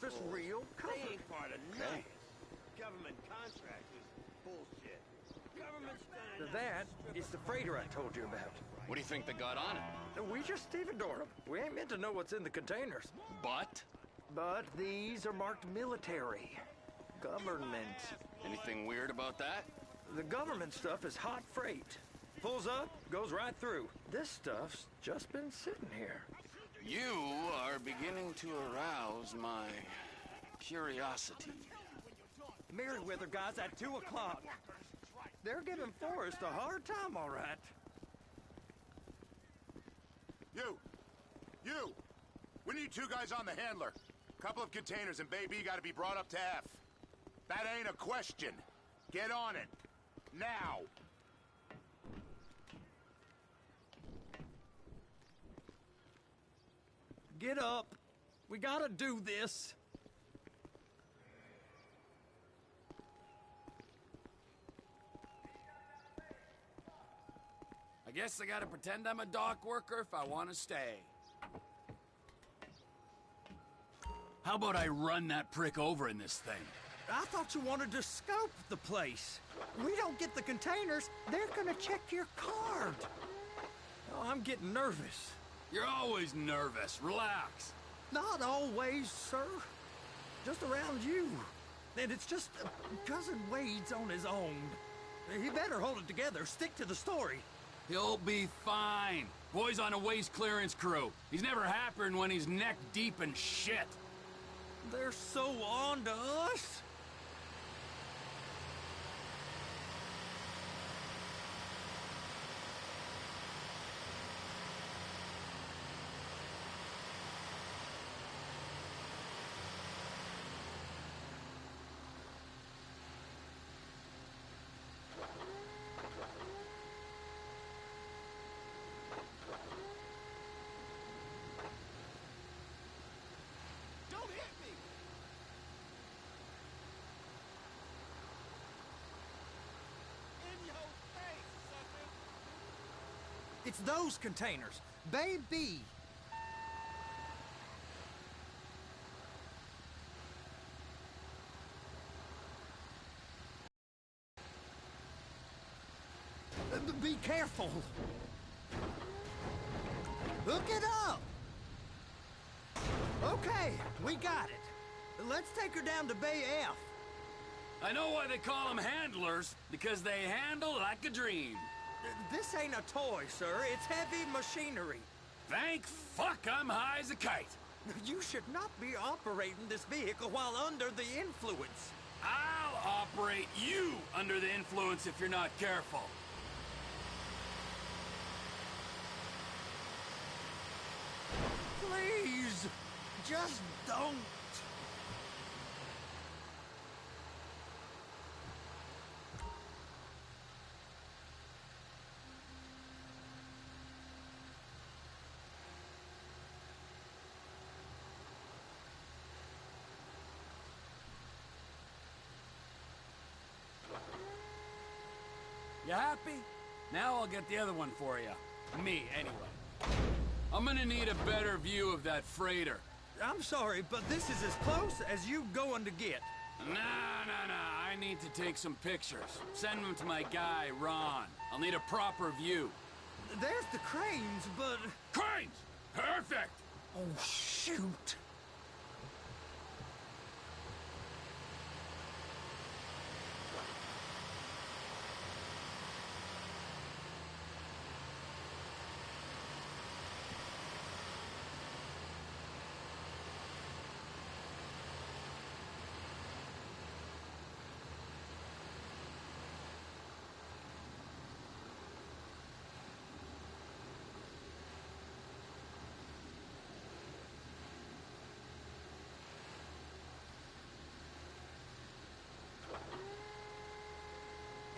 surface real cover. They ain't part of nothing. Government contractors, bullshit. Government's done That is the freighter I told you about. What do you think they got on it? We just stevedored them. We ain't meant to know what's in the containers. But? But these are marked military. Government. Anything weird about that? The government stuff is hot freight. Pulls up, goes right through. This stuff's just been sitting here. You are beginning to arouse my curiosity. Merriweather guys at 2 o'clock. They're giving Forrest a hard time, all right. You! We need 2 guys on the handler. Couple of containers and Bay B gotta be brought up to F. That ain't a question. Get on it. Now! Get up. We gotta do this. I guess I gotta pretend I'm a dock worker if I want to stay. How about I run that prick over in this thing? I thought you wanted to scope the place. We don't get the containers, they're gonna check your card. Oh, I'm getting nervous. You're always nervous. Relax. Not always, sir. Just around you. And it's just Cousin Wade's on his own. He better hold it together, stick to the story. He'll be fine. Boy's on a waste clearance crew. He's never happier than when he's neck deep in shit. They're so on to us. It's those containers. Baby. Be careful. Hook it up. Okay, we got it. Let's take her down to Bay F. I know why they call them handlers, because they handle like a dream. This ain't a toy, sir. It's heavy machinery. Thank fuck I'm high as a kite. You should not be operating this vehicle while under the influence. I'll operate you under the influence if you're not careful. Please, just don't. You happy? Now I'll get the other one for you. Me, anyway. I'm gonna need a better view of that freighter. I'm sorry, but this is as close as you going to get. Nah. I need to take some pictures. Send them to my guy, Ron. I'll need a proper view. There's the cranes, but... Cranes! Perfect! Oh, shoot.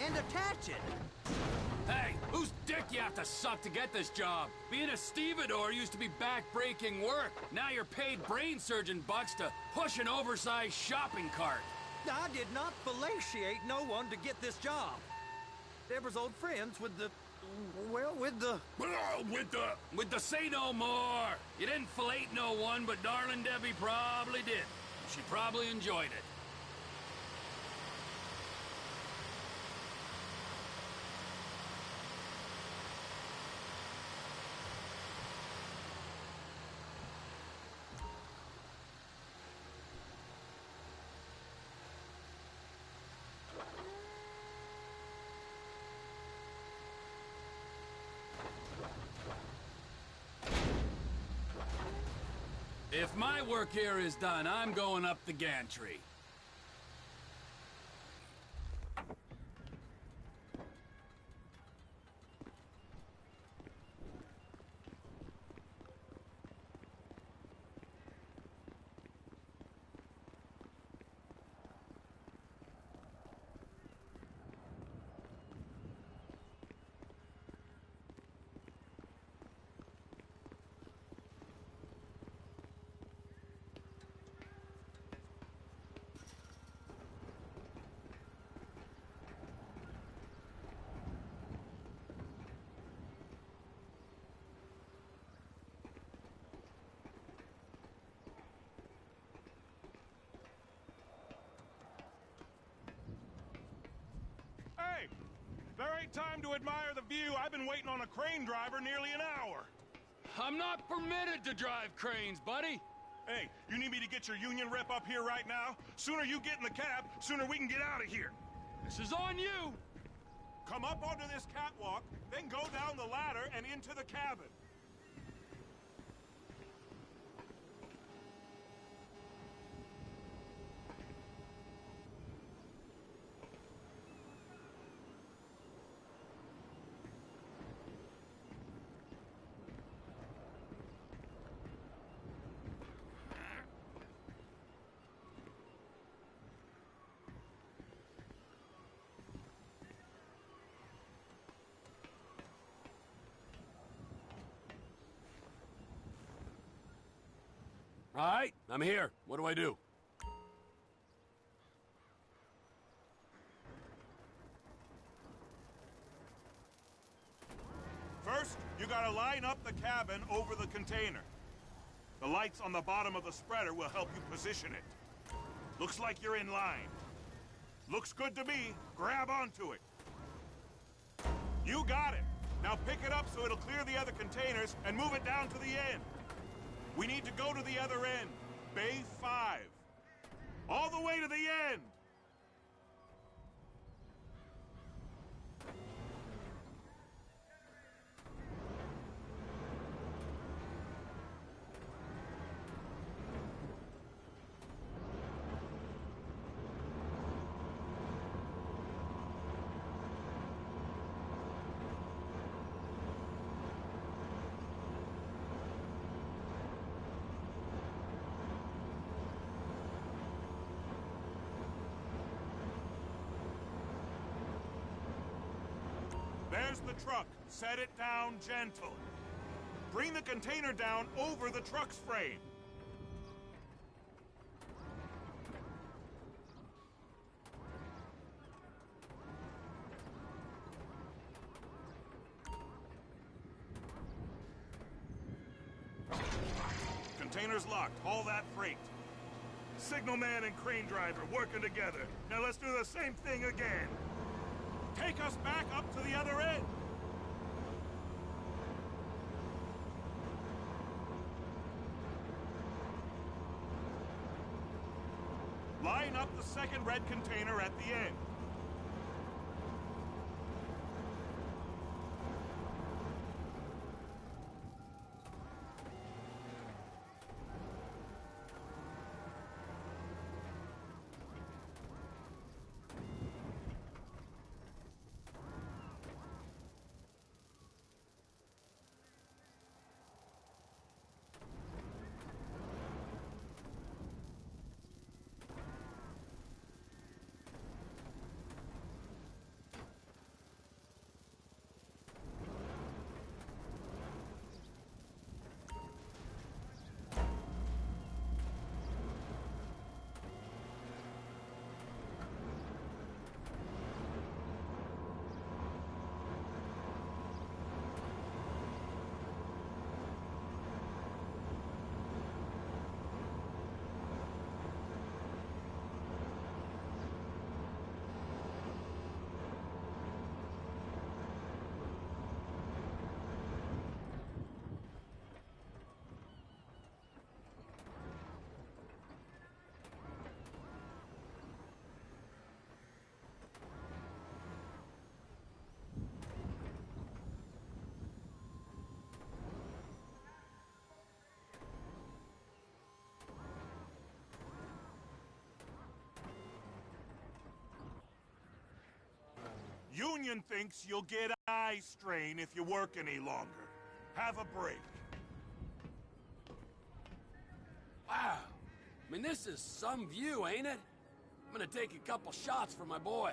And attach it. Hey, whose dick you have to suck to get this job? Being a stevedore used to be back-breaking work. Now you're paid brain surgeon bucks to push an oversized shopping cart. I did not fellatiate no one to get this job. Deborah's old friends with the... well, with the... With the say no more. You didn't fellate no one, but darling Debbie probably did. She probably enjoyed it. If my work here is done, I'm going up the gantry. Hey! There ain't time to admire the view. I've been waiting on a crane driver nearly an hour. I'm not permitted to drive cranes, buddy. Hey, you need me to get your union rep up here right now? Sooner you get in the cab, sooner we can get out of here. This is on you. Come up onto this catwalk, then go down the ladder and into the cabin. All right, I'm here. What do I do? First, you gotta line up the cabin over the container. The lights on the bottom of the spreader will help you position it. Looks like you're in line. Looks good to me. Grab onto it. You got it. Now pick it up so it'll clear the other containers and move it down to the end. We need to go to the other end. Bay 5. All the way to the end! There's the truck. Set it down gentle. Bring the container down over the truck's frame. Container's locked. Haul that freight. Signalman and crane driver working together. Now let's do the same thing again. Take us back up to the other end! Line up the second red container at the end. union thinks you'll get eye strain if you work any longer. Have a break. Wow. I mean, this is some view, ain't it? I'm gonna take a couple shots for my boy.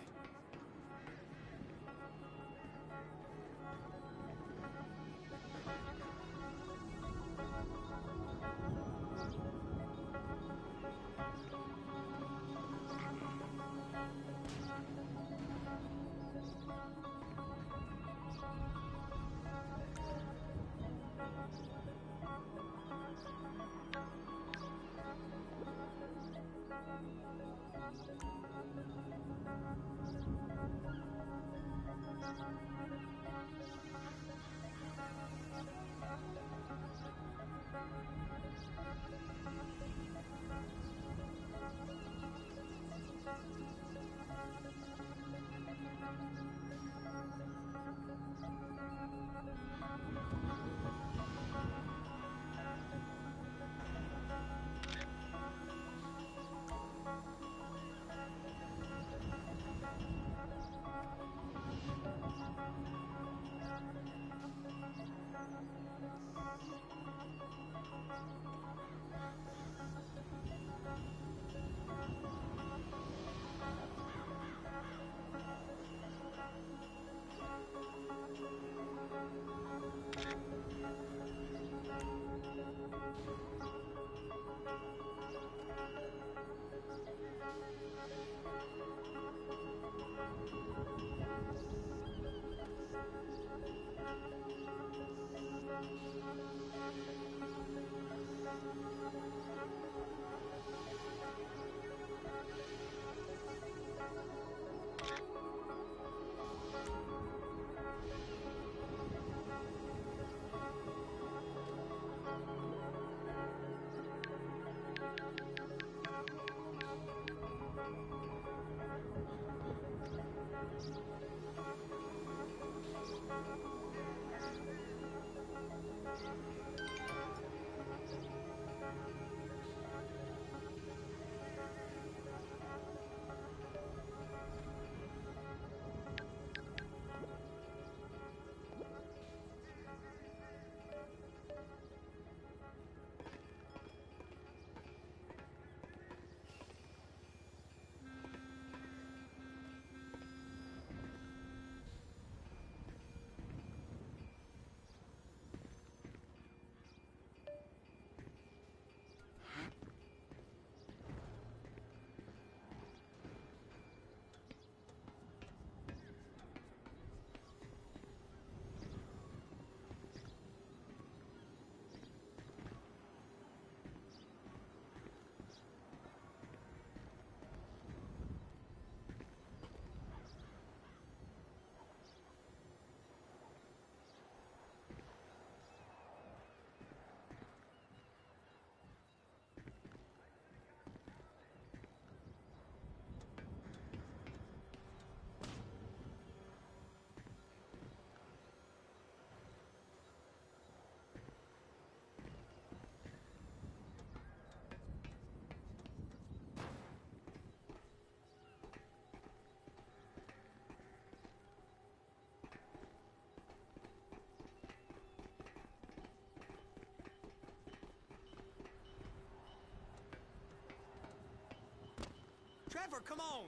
Trevor, come on.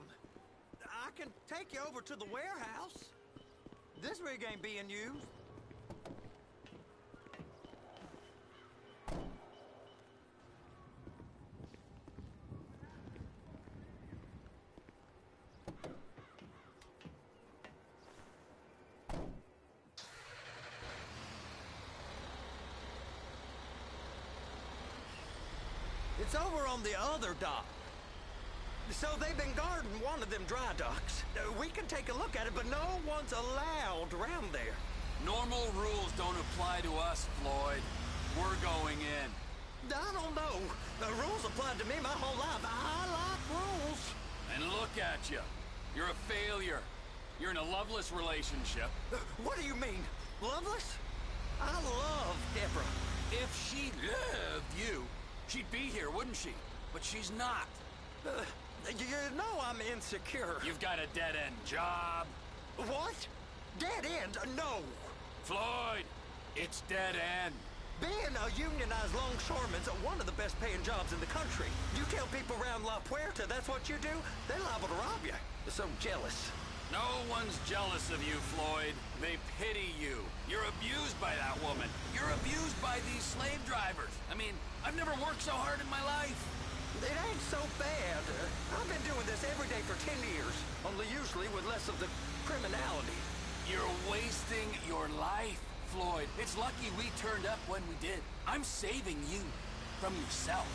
I can take you over to the warehouse. This rig ain't being used. It's over on the other dock. So they've been guarding one of them dry docks. We can take a look at it, but no one's allowed around there. Normal rules don't apply to us, Floyd. We're going in. I don't know. The rules applied to me my whole life. I like rules. And look at you. You're a failure. You're in a loveless relationship. What do you mean? Loveless? I love Deborah. If she loved you, she'd be here, wouldn't she? But she's not. You know I'm insecure. You've got a dead-end job. What? Dead end? No. Floyd, it's dead end. Being a unionized longshoreman's one of the best paying jobs in the country. You tell people around La Puerta that's what you do, they're liable to rob you. They're so jealous. No one's jealous of you, Floyd. They pity you. You're abused by that woman. You're abused by these slave drivers. I mean, I've never worked so hard in my life. It ain't so bad. I've been doing this every day for 10 years, only usually with less of the criminality. You're wasting your life, Floyd. It's lucky we turned up when we did. I'm saving you from yourself.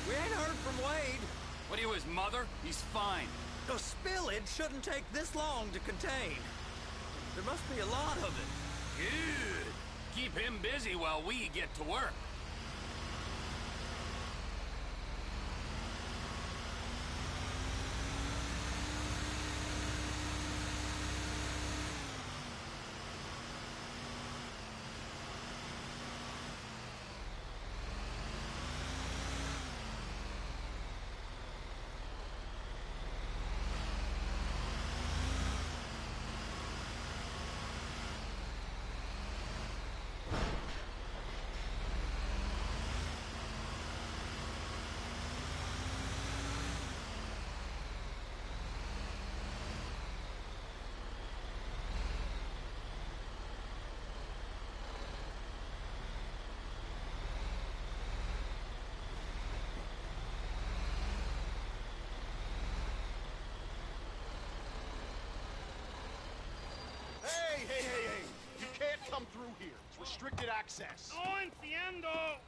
We ain't heard from Wade. What are you, his mother? He's fine. The spillage shouldn't take this long to contain. There must be a lot of it. Good. Keep him busy while we get to work. Hey! You can't come through here. It's restricted access. No entiendo.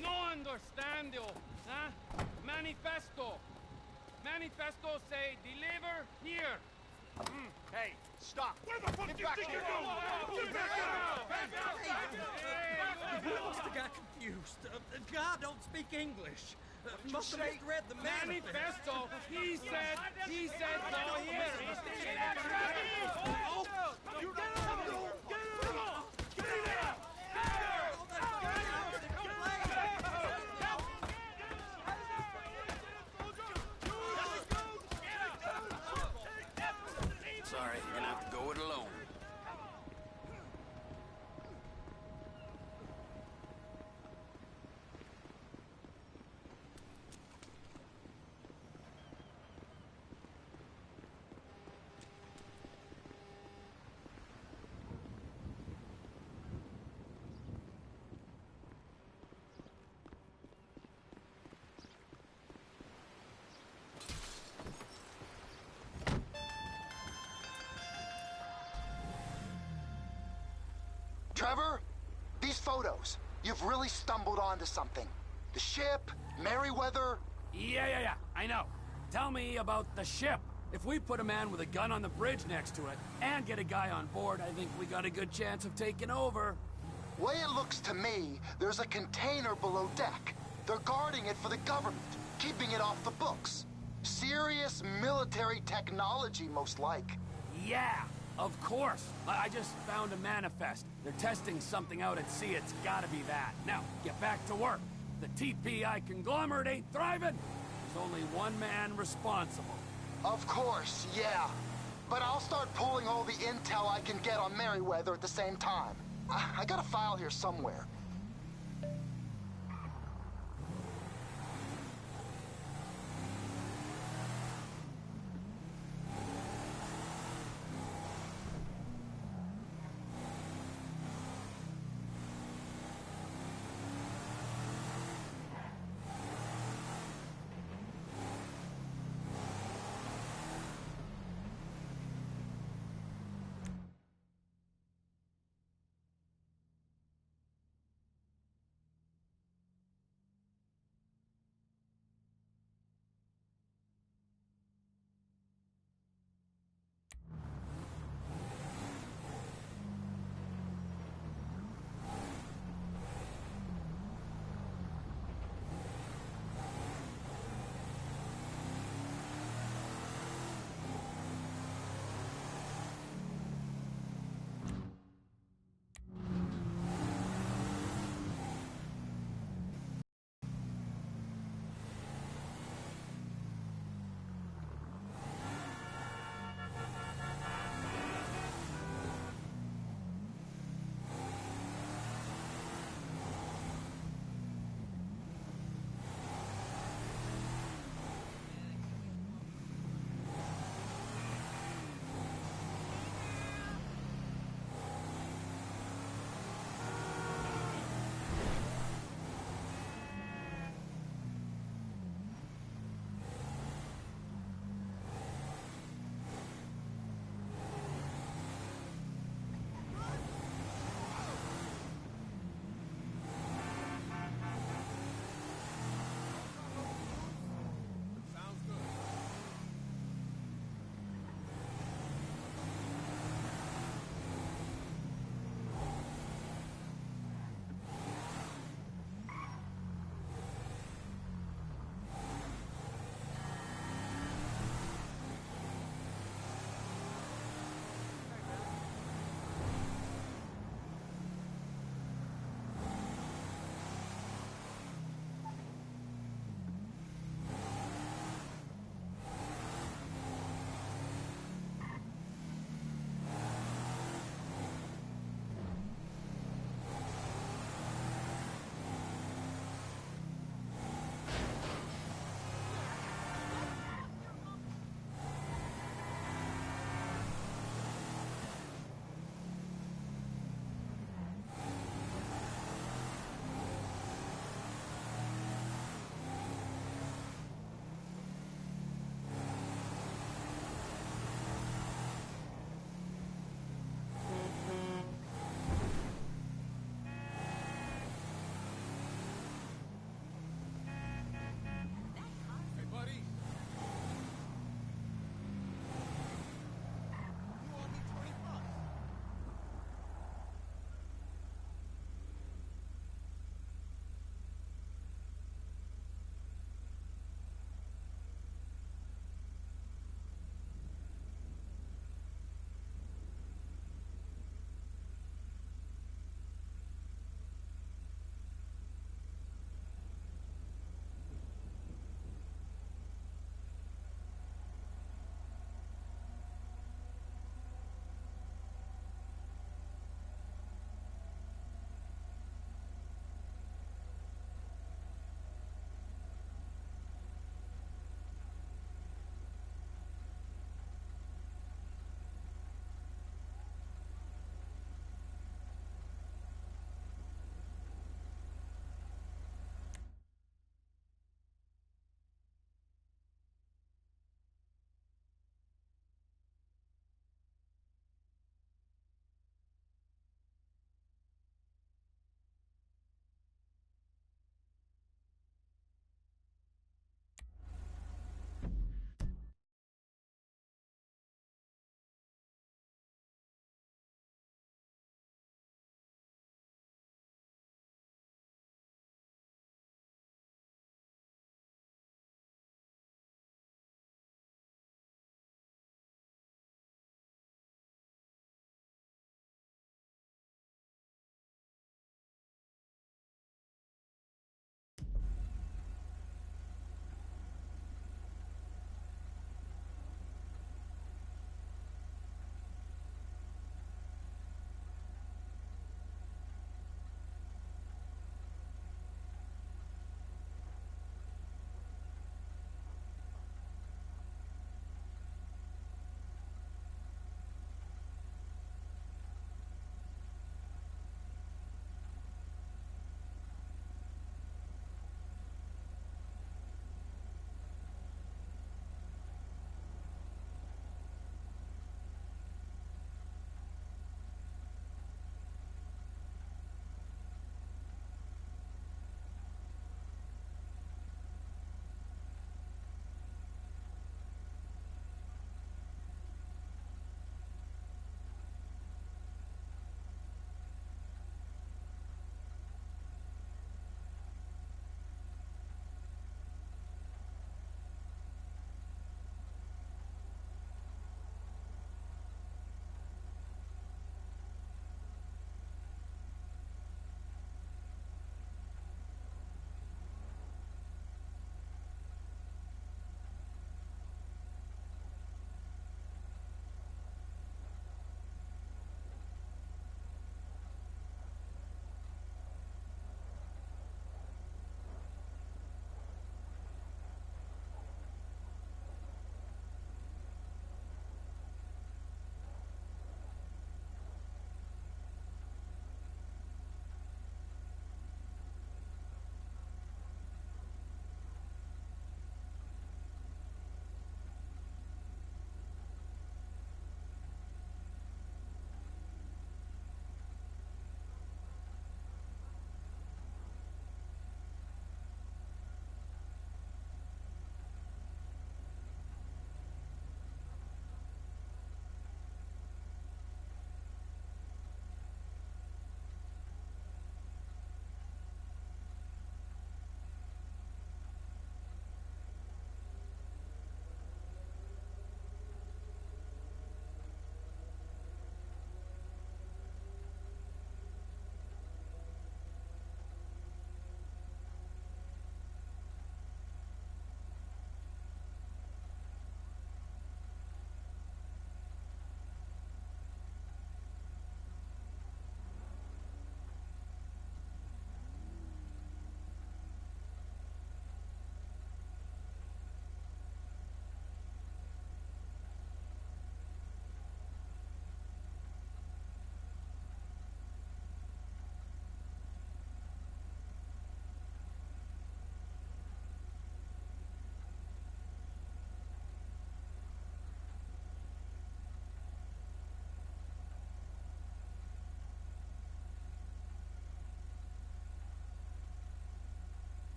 No understando. Manifesto. Manifesto say deliver here. Hey, stop. Where the fuck do you think you're going? I must have got confused. God don't speak English. Must have misread the manifesto. Manifesto. He said go here. Sorry, you're gonna have to go it alone. Trevor, these photos, you've really stumbled onto something. The ship, Merryweather. Yeah, I know. Tell me about the ship. If we put a man with a gun on the bridge next to it and get a guy on board, I think we got a good chance of taking over. Way it looks to me, there's a container below deck. They're guarding it for the government, keeping it off the books. Serious military technology, most like. Yeah, of course. I just found a manifest. They're testing something out at sea. It's gotta be that. Now, get back to work. The TPI conglomerate ain't thriving. There's only one man responsible. Of course, yeah. But I'll start pulling all the intel I can get on Merryweather at the same time. I got a file here somewhere.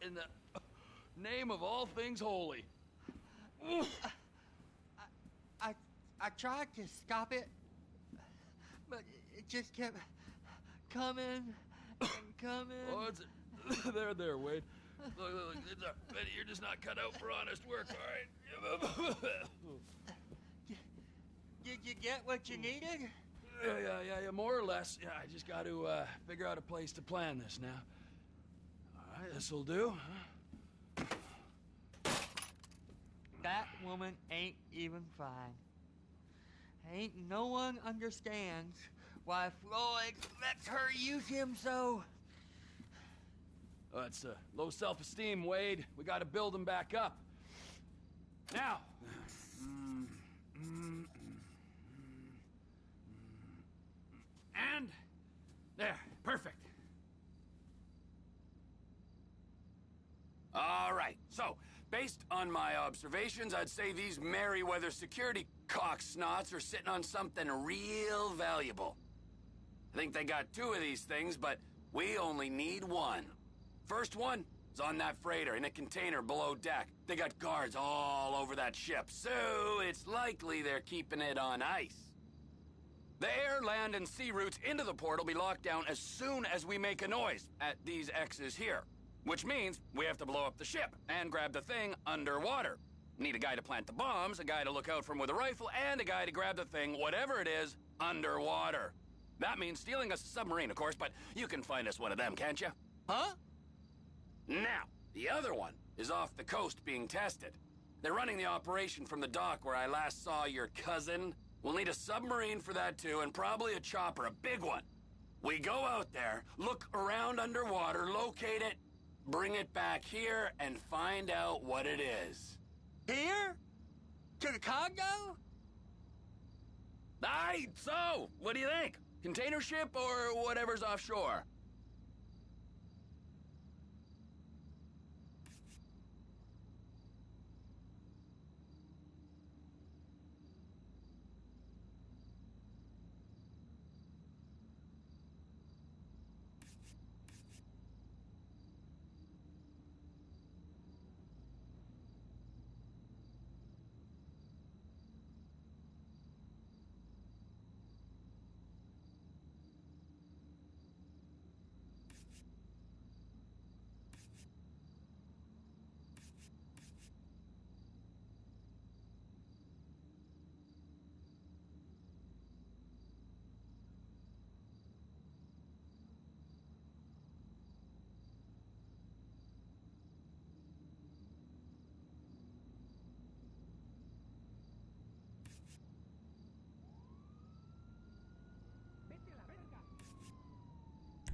in the name of all things holy? I tried to stop it, but it just kept coming and coming. Oh, it's there, Wade. Look, Betty, you're just not cut out for honest work, all right? Did you get what you needed? Yeah, more or less. Yeah, I just got to figure out a place to plan this now. All right, this'll do. Huh? That woman ain't even fine. Ain't no one understands why Floyd lets her use him so. Oh, it's low self-esteem, Wade. We got to build him back up. Now. And there, perfect. All right, so based on my observations, I'd say these Merryweather security cocksnots are sitting on something real valuable. I think they got 2 of these things, but we only need 1. First one is on that freighter in a container below deck. They got guards all over that ship, so it's likely they're keeping it on ice. The air, land, and sea routes into the port will be locked down as soon as we make a noise at these X's here. Which means we have to blow up the ship and grab the thing underwater. Need a guy to plant the bombs, a guy to look out for him with a rifle, and a guy to grab the thing, whatever it is, underwater. That means stealing us a submarine, of course, but you can find us one of them, can't you? Huh? Now, the other one is off the coast being tested. They're running the operation from the dock where I last saw your cousin. We'll need a submarine for that too, and probably a chopper, a big one. We go out there, look around underwater, locate it, bring it back here, and find out what it is. Here? To the Congo? Aye, so, what do you think? Container ship or whatever's offshore?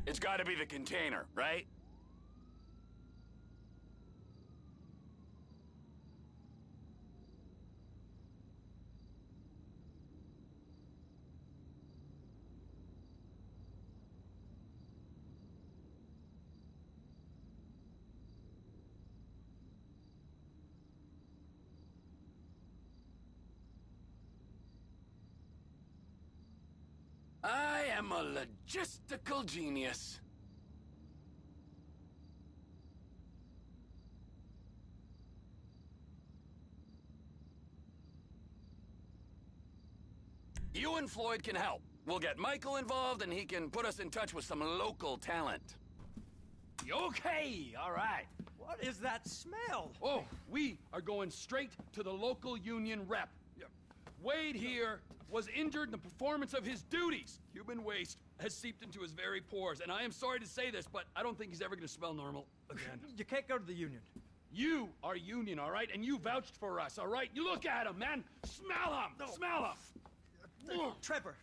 It's gotta be the container, right? I am a logistical genius. You and Floyd can help. We'll get Michael involved and he can put us in touch with some local talent. Okay, all right. What is that smell? Oh, we are going straight to the local union rep. Wade here was injured in the performance of his duties. Human waste has seeped into his very pores, and I am sorry to say this, but I don't think he's ever going to smell normal again. You can't go to the union. You are union, all right? And you vouched for us, all right? You look at him, man. Smell him. No. Smell him. Trevor,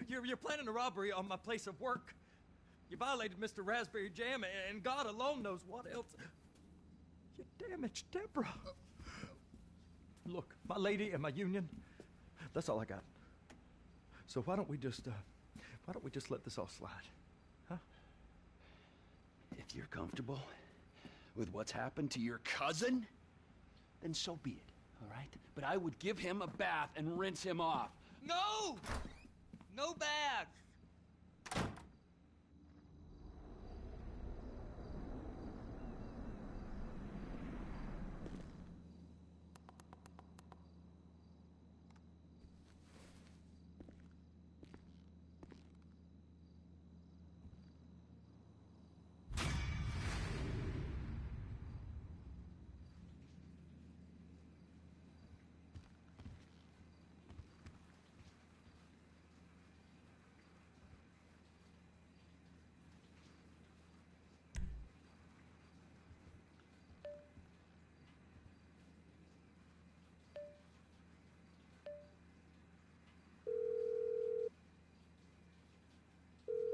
you're planning a robbery on my place of work. You violated Mr. Raspberry Jam, and God alone knows what else. You damaged Deborah. Look, my lady and my union, that's all I got. So why don't we just let this all slide, huh? If you're comfortable with what's happened to your cousin, then so be it, all right? But I would give him a bath and rinse him off. No! No baths!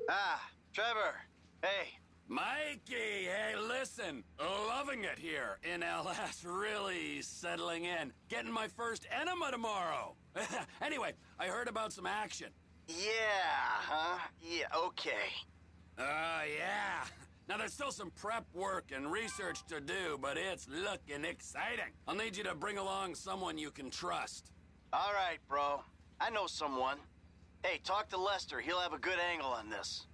Ah, Trevor. Hey. Mikey, hey, listen. Loving it here in LS, really settling in. Getting my first enema tomorrow. Anyway, I heard about some action. Yeah, huh? Yeah, okay. Yeah. Now, there's still some prep work and research to do, but it's looking exciting. I'll need you to bring along someone you can trust. All right, bro. I know someone. Hey, talk to Lester. He'll have a good angle on this.